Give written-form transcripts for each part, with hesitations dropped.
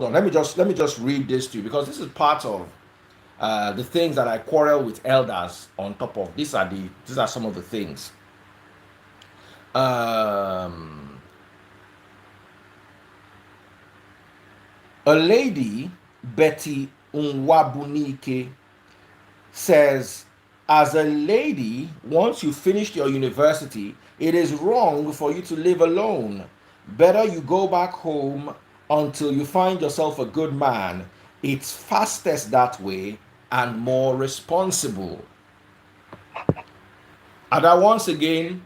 Well, let me just read this to you because this is part of the things that I quarrel with elders on top of. These are some of the things. Um, a lady, Betty Unwabunike, says, as a lady, once you finished your university, it is wrong for you to live alone. Better you go back home until you find yourself a good man. It's fastest that way and more responsible. And that once again,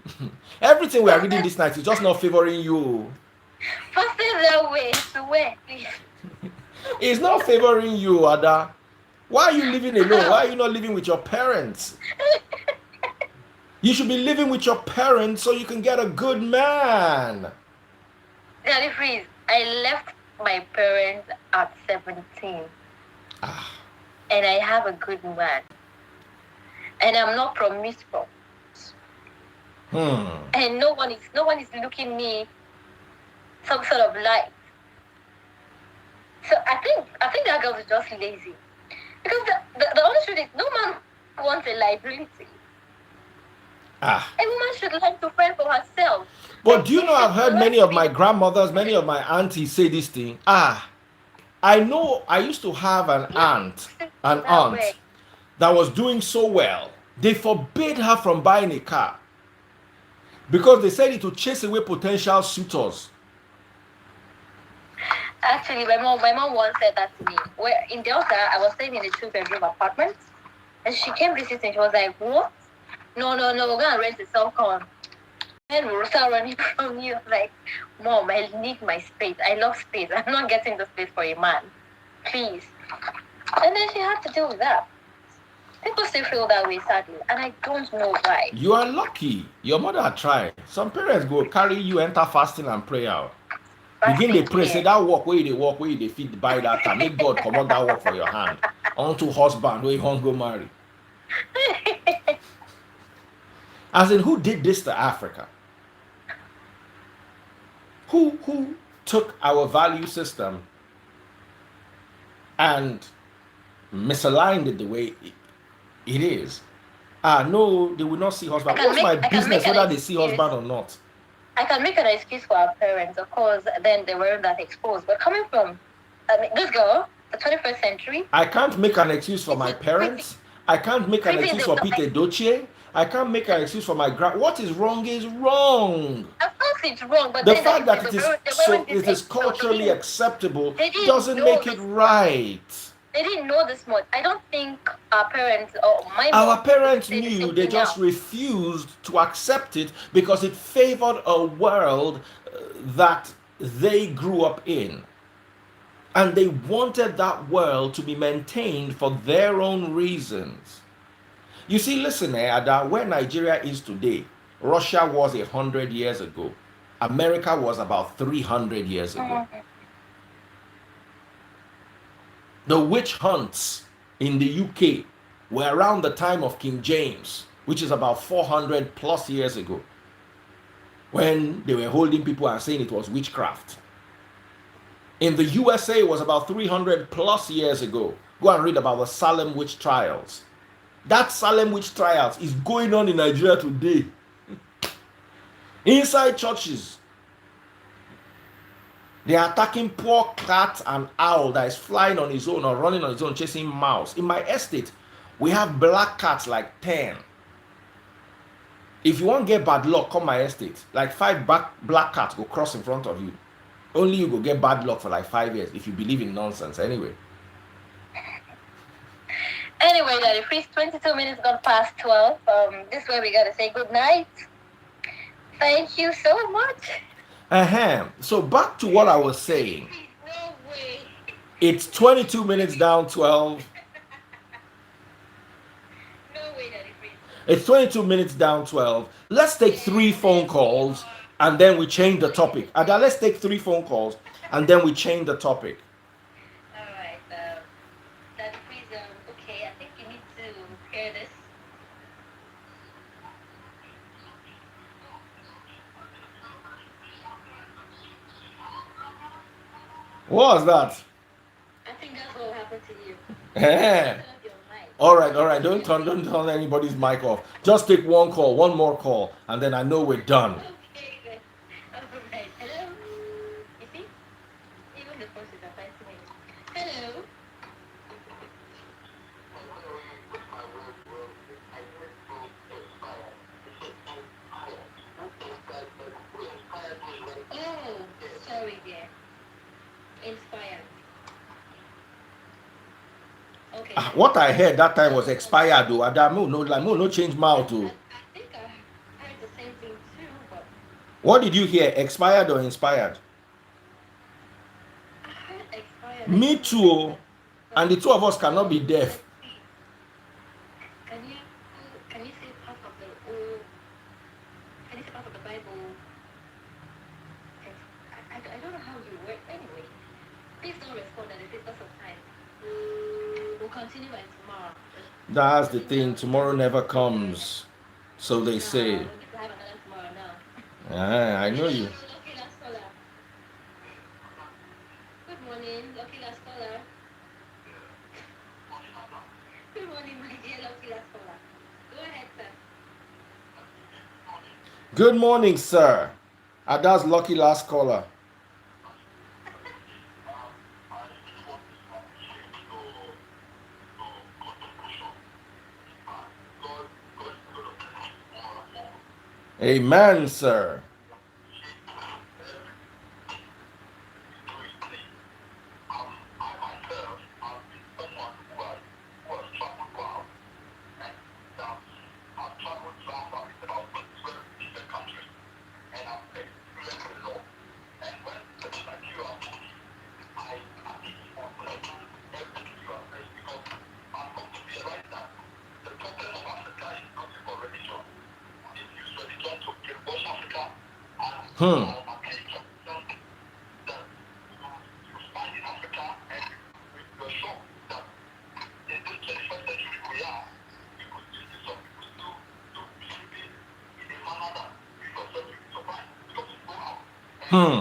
everything we are reading this night is just not favoring you. Fastest that way to where, please? It's not favoring you, Ada. Why are you living alone? How? Why are you not living with your parents? You should be living with your parents so you can get a good man. Daddy Freeze, I left my parents at 17 Ah, and I have a good man. And I'm not promiscuous. hmm. And no one is looking me some sort of light. So I think that girl is just lazy. Because the honest truth is no man wants a liability. Ah. A woman should learn to fend for herself. But And do you she know, I've should heard learn many to of be my grandmothers, many of my aunties say this thing. Ah, I know I used to have an that aunt way. that was doing so well. They forbade her from buying a car because they said it would chase away potential suitors. Actually, my mom once said that to me. Where in Delta, I was staying in a two-bedroom apartment, and she came visiting. She was like, "What? No, no, no, we're gonna rent a self-con." And we'll start running from you. Like, Mom, I need my space. I love space. I'm not getting the space for a man. Please. And then she had to deal with that. People still feel that way, sadly, and I don't know why. You are lucky. Your mother had tried. Some parents go carry you enter fasting and pray out. Begin Fasting they pray, say care. that work where they work, where they feed buy that time. Make God come out that work for your hand. Unto husband where you won't go marry. As in, who did this to Africa? Who took our value system and misaligned it the way it is? Ah, no, they will not see I husband. can What's my make I can business make an whether they see excuse. husband or not? I can make an excuse for our parents, of course. Then they weren't that exposed. But coming from, this girl, the 21st century, I can't make an excuse for it my is pretty parents. I can't make an pretty in excuse the for no, Peter Doche. I can't make an excuse for my grand. What is wrong is wrong. of course it's wrong, but The then that fact that they it is they so weren't this it is exposed. culturally acceptable They didn't doesn't know make it this much. right. They didn't know this much. I don't think our parents or my Our mom would parents say the knew, same they thing just now. refused to accept it because it favored a world that they grew up in. And they wanted that world to be maintained for their own reasons. You see, listen, Ada, where Nigeria is today, Russia was 100 years ago. America was about 300 years ago. Mhm. The witch hunts in the UK were around the time of King James, which is about 400 plus years ago, when they were holding people and saying it was witchcraft. In the USA, it was about 300 plus years ago. Go and read about the Salem witch trials. That Salem witch trials is going on in Nigeria today. Inside churches, they are attacking poor cat and owl that is flying on his own or running on his own, chasing mouse. In my estate, we have black cats like 10. If you want to get bad luck, come my estate. Like five black cats go cross in front of you. Only you go get bad luck for like 5 years if you believe in nonsense anyway. Anyway, Daddy Freeze, 22 minutes gone past 12. This is where we gotta say good night. Thank you so much. So back to what I was saying. No way. It's 22 minutes down 12. No way, Daddy Freeze. It's 22 minutes down 12. Let's take three phone calls and then we change the topic. Ada, let's take three phone calls and then we change the topic. Alright, Daddy Freeze, okay, I think you need to hear this. What was that? think that's what will happen to you. Eh. Turn off your mic. All right. Don't turn anybody's mic off. Just take one more call, and then I know we're done. Okay, then. All right. Hello. You see? Even the voices are fighting me. Hello. Oh, sorry, dear. Inspired. Okay. What I heard that time was expired though. No change mouth too. I think I heard the same thing too, but What did you hear? Expired or inspired? I heard expired. Me too. And the two of us cannot be deaf. Can you say part of the old? Can you say part of the Bible? I don't know how you work anyway. Please don't respond at the fullness of time. We'll continue by tomorrow. That's the thing. Tomorrow never comes. So they say. We need to have another tomorrow now. I know you. Lucky last caller. Good morning, Lucky last caller. Good morning, my dear Lucky last caller. Go ahead, sir. Good morning, sir. Ada's lucky last caller. Amen, sir. Hmm. Hmm.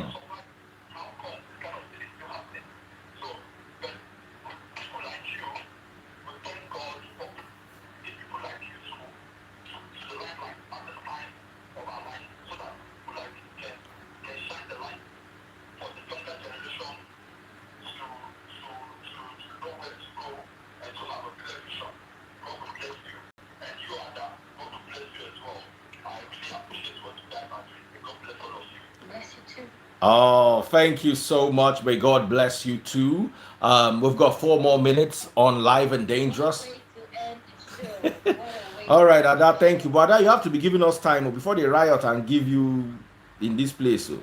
Bless you too. Oh, thank you so much. May God bless you too. We've got 4 more minutes on Live and Dangerous. Way to end the show. What a way All to right, end Ada, the thank show. you. But Ada, you have to be giving us time before they riot and give you in this place. Really,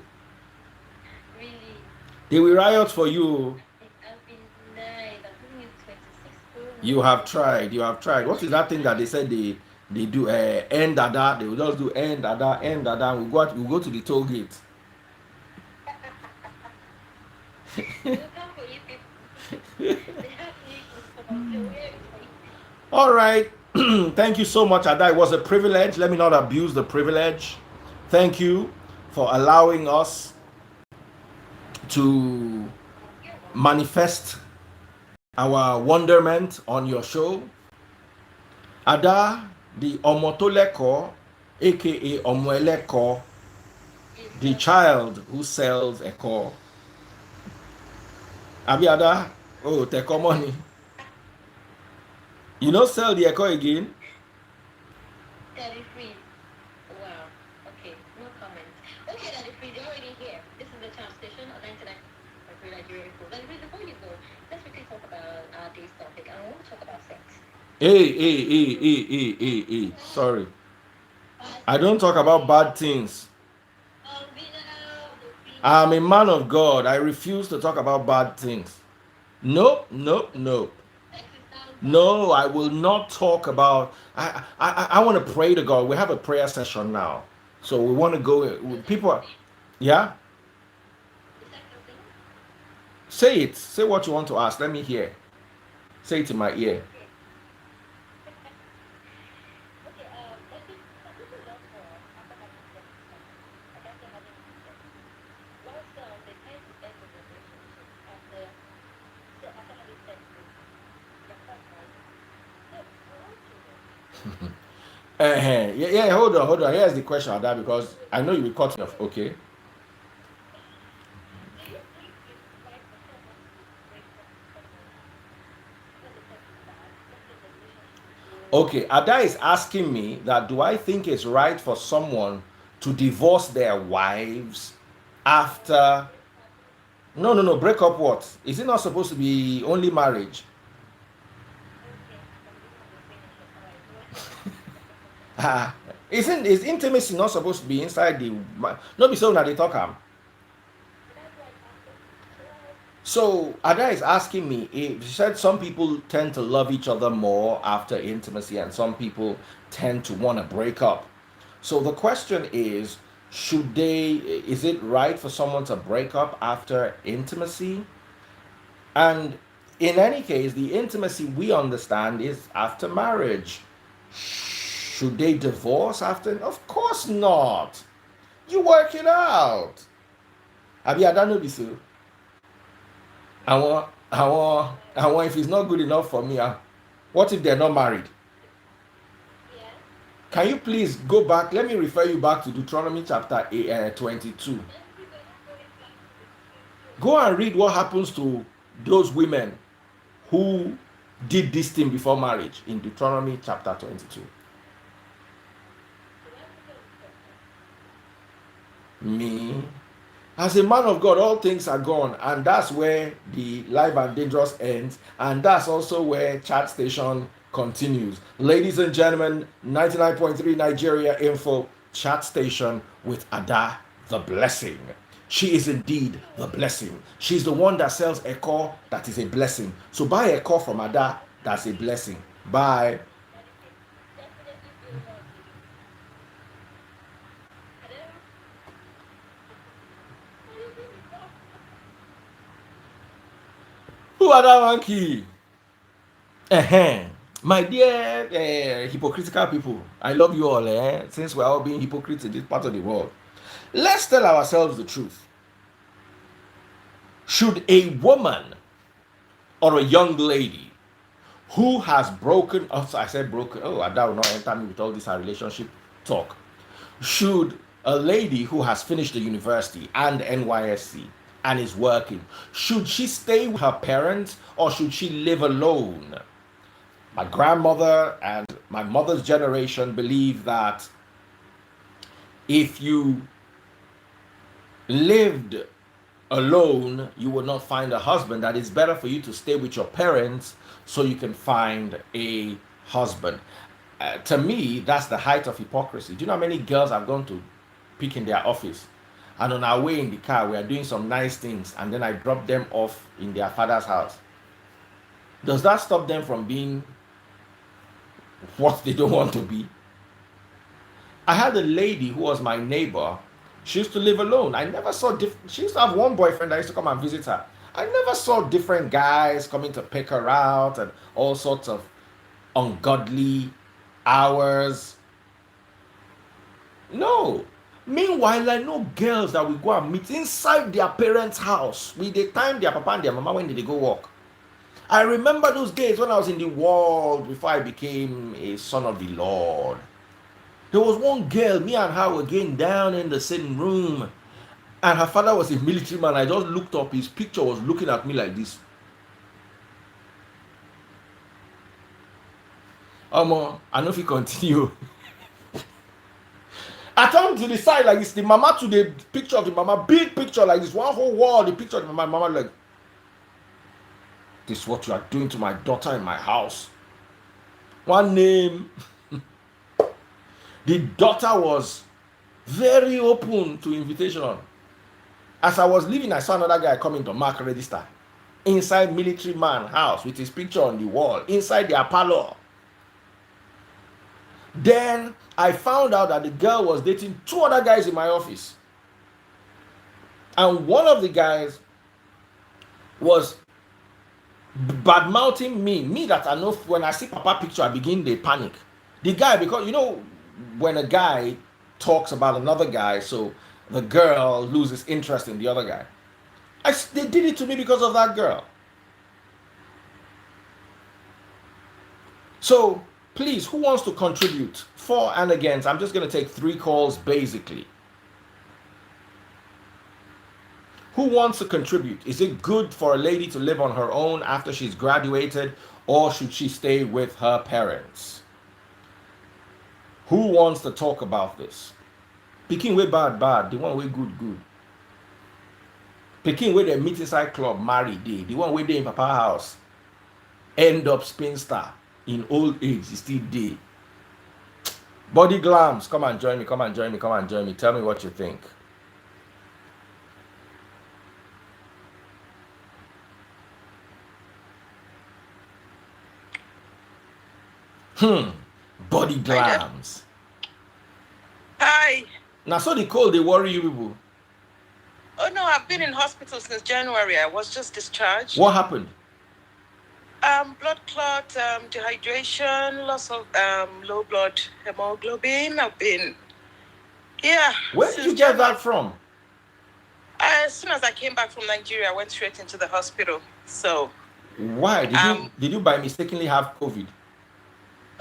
They will riot for you. I've been nice. I'm giving you 26 full You have minutes. tried. You have tried. What is that thing that they said they do? End Ada. They will just do end Ada, end Ada. We go to the toll gate. They'll come for you people. They have me to come and say, where is my All right. Thank you so much, Ada. It was a privilege. Let me not abuse the privilege. Thank you for allowing us to manifest our wonderment on your show. Ada, the Omotoleko, aka Omoeleko, the child who sells a car. Abi Ada, oh, take money. You don't sell the echo again? Daddy Free. Wow. Okay, no comment. Okay, Daddy Free, they're already here. This is the Charm Station on 99 Nigeria. Daddy Free, before you go, let's quickly talk about our day's topic. And we want to talk about sex. Hey. Sorry. I don't talk about bad things. I'm a man of God. I refuse to talk about bad things. No. No, I will not talk about. I want to pray to God. We have a prayer session now, so we want to go. People, yeah. Say it. Say what you want to ask. Let me hear. Say it in my ear. Yeah, hold on. Here's the question on that because I know you will cut me off. Okay. Okay, Ada is asking me that do I think it's right for someone to divorce their wives after no, break up what? Is it not supposed to be only marriage? Ah, isn't is intimacy not supposed to be inside the no be so that they talk am. So Ada is asking me if she said some people tend to love each other more after intimacy and some people tend to want to break up. So the question is, is it right for someone to break up after intimacy? And in any case, the intimacy we understand is after marriage. Should they divorce after? Of course not. You work it out. Abi Ada no be so. I want if it's not good enough for me, what if they're not married? Can you please go back? Let me refer you back to Deuteronomy chapter 22. Go and read what happens to those women who did this thing before marriage in Deuteronomy chapter 22. Me, as a man of God, all things are gone, and that's where the live and dangerous ends, and that's also where Chat Station continues. Ladies and gentlemen, 99.3 Nigeria Info Chat Station with Ada the Blessing. She is indeed the blessing. She's the one that sells a core that is a blessing. So buy a core from Ada, that's a blessing. Bye. Who are that monkey? My dear hypocritical people, I love you all, since we're all being hypocrites in this part of the world. Let's tell ourselves the truth. Should a woman or a young lady who has broken, oh, I said broken, oh, Ada will not enter me with all this relationship talk. Should a lady who has finished the university and NYSC and is working, should she stay with her parents or should she live alone? My grandmother and my mother's generation believe that if you lived alone, you would not find a husband, that it's better for you to stay with your parents so you can find a husband. To me, that's the height of hypocrisy. Do you know how many girls I've gone to pick in their office? And on our way in the car, we are doing some nice things, and then I drop them off in their father's house. Does that stop them from being what they don't want to be? I had a lady who was my neighbor. She used to live alone. I never saw she used to have one boyfriend that used to come and visit her. I never saw different guys coming to pick her out and all sorts of ungodly hours. No. Meanwhile, I know girls that will go and meet inside their parents' house with the time their papa and their mama when did they go work. I remember those days when I was in the world before I became a son of the Lord. There was one girl, me and her were getting down in the same room, and her father was a military man. I just looked up, his picture was looking at me like this. I know if you continue. I turned to the side like this, the mama to the picture of the mama, big picture like this, one whole wall, the picture of the mama like, this is what you are doing to my daughter in my house. One name. The daughter was very open to invitation. As I was leaving, I saw another guy coming to mark register inside military man house with his picture on the wall, inside their parlor. Then I found out that the girl was dating two other guys in my office. And one of the guys was badmouthing me that I know when I see papa picture, I begin to panic. The guy, because you know, when a guy talks about another guy, so the girl loses interest in the other guy. They did it to me because of that girl. So Please, who wants to contribute? For and against. I'm just going to take 3 calls basically. Who wants to contribute? Is it good for a lady to live on her own after she's graduated, or should she stay with her parents? Who wants to talk about this? Picking way bad, the one way good. Picking way the meet inside club, married, the one way they in papa house, end up spinster in old age, is still day. Body glams, come and join me. Tell me what you think. Body glams. Hi. Now, so the cold, they worry you people. Oh no, I've been in hospital since January. I was just discharged. What happened? Blood clot, dehydration, loss of low blood hemoglobin. I've been, yeah. Where did you get that from? As soon as I came back from Nigeria, I went straight into the hospital. So. Why did you by mistakenly have COVID?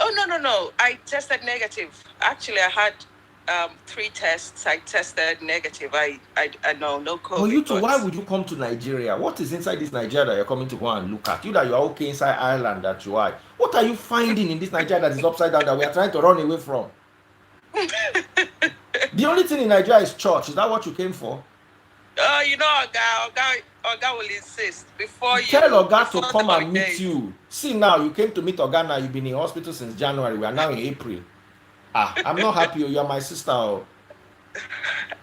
Oh no! I tested negative. Actually, I had 3 tests. I tested negative. I know no COVID. Oh, you too. Why would you come to Nigeria? What is inside this Nigeria that you're coming to go and look at? You that you are okay inside Ireland that you are. What are you finding in this Nigeria that is upside down that we are trying to run away from? The only thing in Nigeria is church. Is that what you came for? You know, Oga will insist before you tell Oga to come and meet you. See now, you came to meet Oga now. You've been in hospital since January. We are now in April. I'm not happy. You are my sister.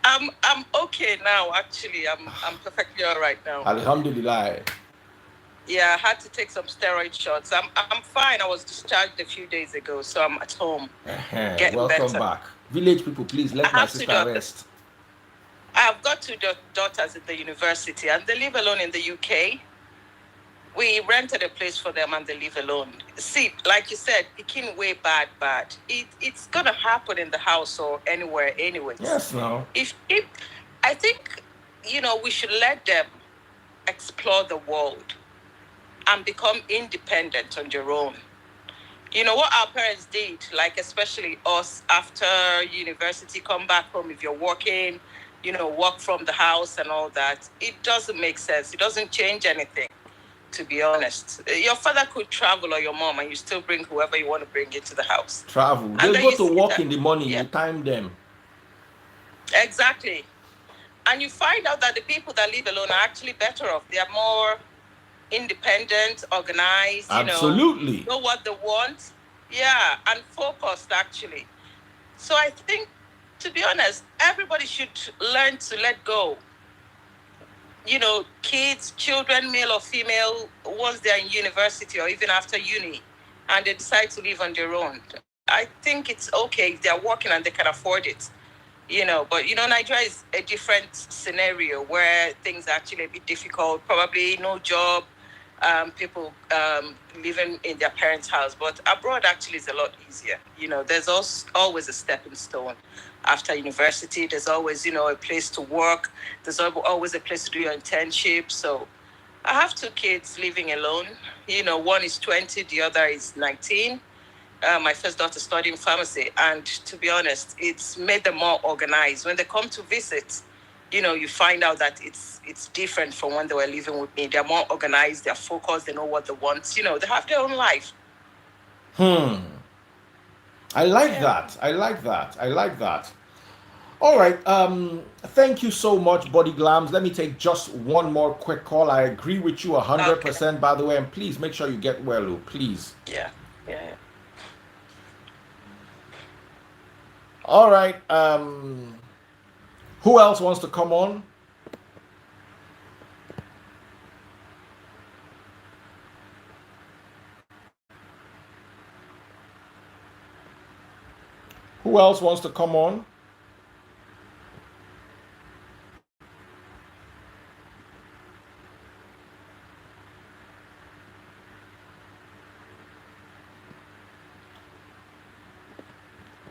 I'm okay now. Actually, I'm perfectly all right now. Alhamdulillah. Yeah, I had to take some steroid shots. I'm fine. I was discharged a few days ago, so I'm at home. Welcome better. Back, village people. Please let my sister rest. I've got 2 daughters at the university, and they live alone in the UK. We rented a place for them, and they live alone. See, like you said, picking way bad. It's gonna happen in the house or anywhere, anyways. Yes, no. If I think, we should let them explore the world and become independent on their own. You know what our parents did, like especially us after university, come back home if you're working. Work from the house and all that. It doesn't make sense. It doesn't change anything, to be honest. Your father could travel or your mom, and you still bring whoever you want to bring into the house. Travel. They go to work in the morning. You time them. Exactly. And you find out that the people that live alone are actually better off. They are more independent, organized. Absolutely. Know what they want. Yeah, and focused, actually. So I think, to be honest, everybody should learn to let go. Kids, children, male or female, once they're in university or even after uni, and they decide to live on their own. I think it's okay if they're working and they can afford it. But Nigeria is a different scenario where things are actually a bit difficult. Probably no job, people living in their parents' house. But abroad actually is a lot easier. There's always a stepping stone. After university, there's always, a place to work. There's always a place to do your internship. So I have 2 kids living alone. One is 20, the other is 19. My first daughter studying pharmacy. And to be honest, it's made them more organized. When they come to visit, you find out that it's different from when they were living with me. They're more organized, they're focused, they know what they want. They have their own life. I like that. All right. Thank you so much, Body Glams. Let me take just one more quick call. I agree with you 100%, okay. By the way, and please make sure you get well, please. Yeah. All right. Who else wants to come on? Who else wants to come on?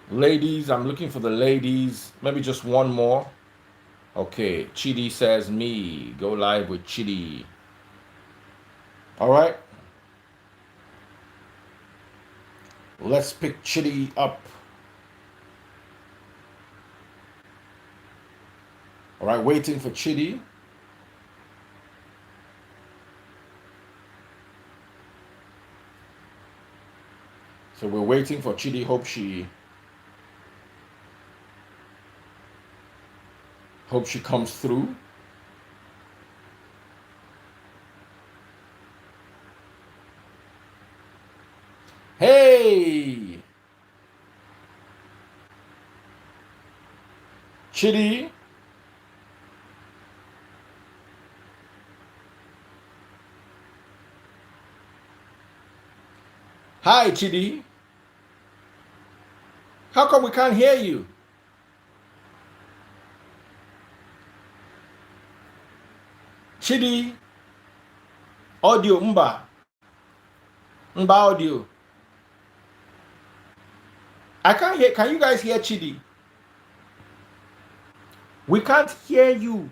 Ladies, I'm looking for the ladies. Maybe just one more. Okay, Chidi says me. Go live with Chidi. All right. Let's pick Chidi up. All right, waiting for Chidi. So we're waiting for Chidi. Hope she comes through. Hey, Chidi. Hi, Chidi. How come we can't hear you? Chidi. Audio, Mba. Mba audio. I can't hear. Can you guys hear Chidi? We can't hear you.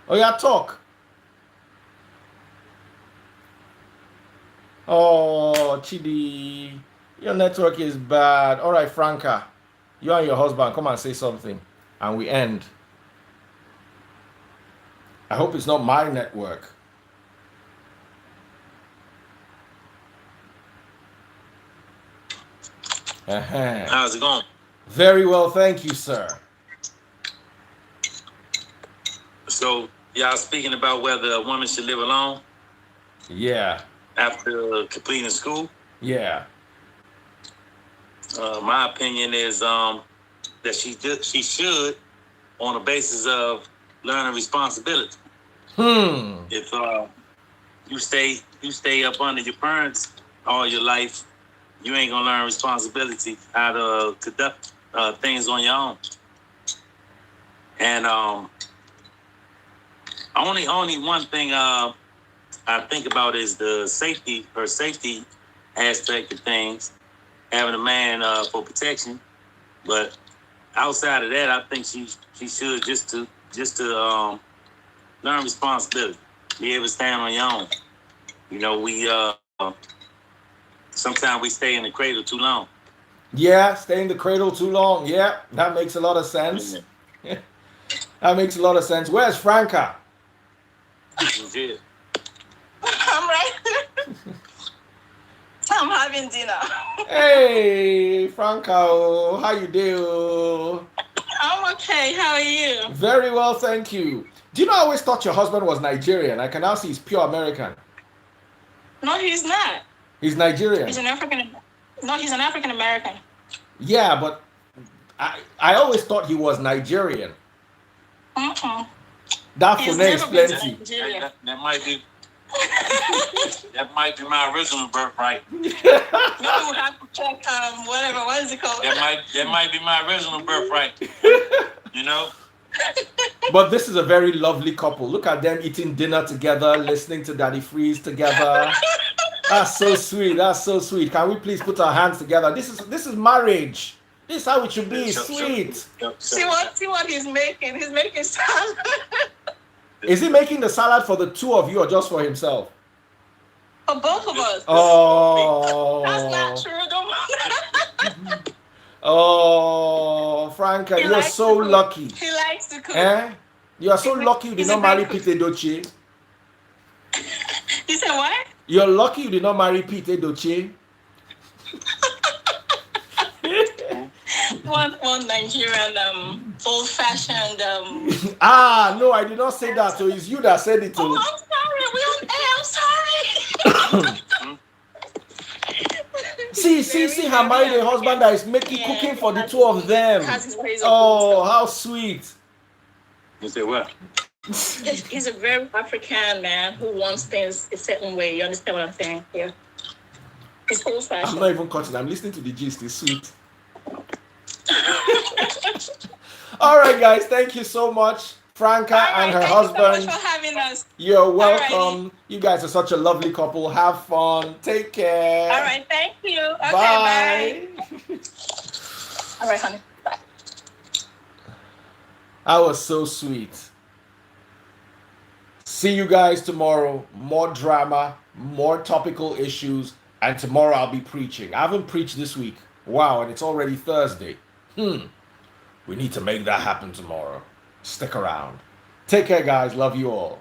Oh, yeah, talk. Oh, Chidi, your network is bad. All right, Franca, you and your husband come and say something, and we end. I hope it's not my network. How's it going? Very well, thank you, sir. So, y'all speaking about whether a woman should live alone Yeah, after completing school? yeah. My opinion is that she should, on the basis of learning responsibility. If you stay up under your parents all your life, you ain't gonna learn responsibility how to conduct things on your own. And only one thing I think about is her safety aspect of things, having a man for protection. But outside of that, I think she should just to learn responsibility, be able to stand on your own. You know, we sometimes we stay in the cradle too long. Yeah, stay in the cradle too long. Yeah, that makes a lot of sense. That makes a lot of sense. Where's Franca? Yeah. I'm right. I'm having dinner. Hey, Franca, how you do? I'm okay. How are you? Very well, thank you. Do you know I always thought your husband was Nigerian? I can now see he's pure American. No, he's not. He's Nigerian. He's an African. No, he's an African American. Yeah, but I always thought he was Nigerian. That He's for me is never been to plenty. Nigeria. That might be my original birthright. Maybe we'll have to check whatever. What is it called? That might be my original birthright. You know. But this is a very lovely couple. Look at them eating dinner together, listening to Daddy Freeze together. That's so sweet. That's so sweet. Can we please put our hands together? This is marriage. This is how it should be. Sweet. See what he's making. He's making salad. Is he making the salad for the two of you or just for himself? For both of us. Oh. That's not true. Don't. Oh, Franca, you're so lucky. He likes to cook. You are so lucky you did not marry Pete Edochie. You said what? You're lucky you did not marry Pete Edochie. One Nigerian old-fashioned. No, I did not say that. So it's you that said it. Oh, I'm sorry. We on air. I'm sorry. See her married a husband that is cooking for the two of them. Oh, how sweet. You say what? He's a very African man who wants things a certain way. You understand what I'm saying? Yeah. It's old-fashioned. I'm not even cutting. I'm listening to the gist. It's sweet. All right, guys. Thank you so much. Franca and her husband. Thank you so much for having us. You're welcome. You guys are such a lovely couple. Have fun. Take care. All right. Thank you. Okay, bye. All right, honey. Bye. That was so sweet. See you guys tomorrow. More drama, more topical issues, and tomorrow I'll be preaching. I haven't preached this week. Wow, and it's already Thursday. We need to make that happen tomorrow. Stick around. Take care, guys. Love you all.